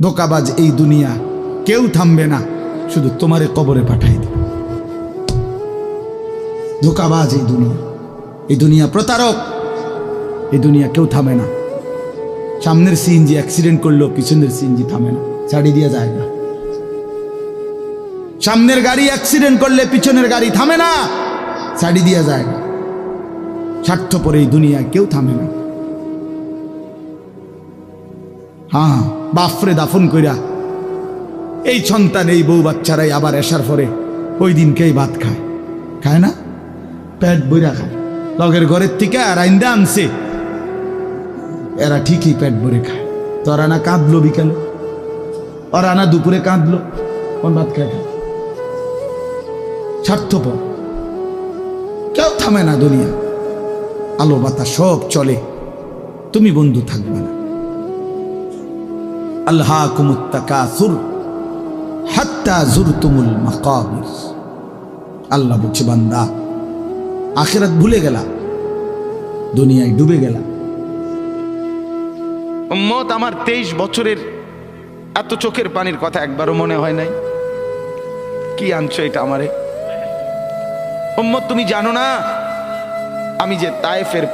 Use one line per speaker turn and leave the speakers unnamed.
ধোঁকাবাজ এই দুনিয়া, কেউ থামবে না, শুধু তোমারে কবরে পাঠাই দেবে। ধোঁকাবাজ এই দুনিয়া প্রতারক, এই দুনিয়া কেউ থামে না। সামনের সিএনজি অ্যাক্সিডেন্ট করলো, পিছনের সিএনজি থামে না, ছাড়ি দিয়ে যায় না। সামনের গাড়ি অ্যাক্সিডেন্ট করলে পিছনের গাড়ি থামে না, ছাড়ি দিয়ে যায় না। স্বার্থপর এই দুনিয়ায় কেউ থামে না। হ্যাঁ, বাফরে দাফন কইরা এই সন্তান, এই বউ বাচ্চারাই আবার এসার পরে ওই দিনকেই ভাত খায়, খায় না? পেট বইরা খায়। লগের ঘরের থেকে আর আইন্দা আনছে, এরা ঠিকই পেট ভরে খায়। তোরা না কাঁদলো বিকালে, ওরা না দুপুরে কাঁদলো, কোন ভাত খায়? স্বার্থপর, কেউ থামে না দুনিয়া। আলো বাতাস সব চলে, তুমি বন্ধু থাকবে না। আল্লাহকুমুত তাকাসুর হাত্তা যুরতুমুল মাকাবির। আল্লাহ বলছে, বান্দা আখিরাত ভুলে গেলা, দুনিয়ায় ডুবে গেলা। উম্মত, আমার 23 বছরের এত চোখের পানির কথা একবারও মনে হয় নাই? কি আনছো এটা আমারে? উম্মত, তুমি জানো না আমি যে তায়েফের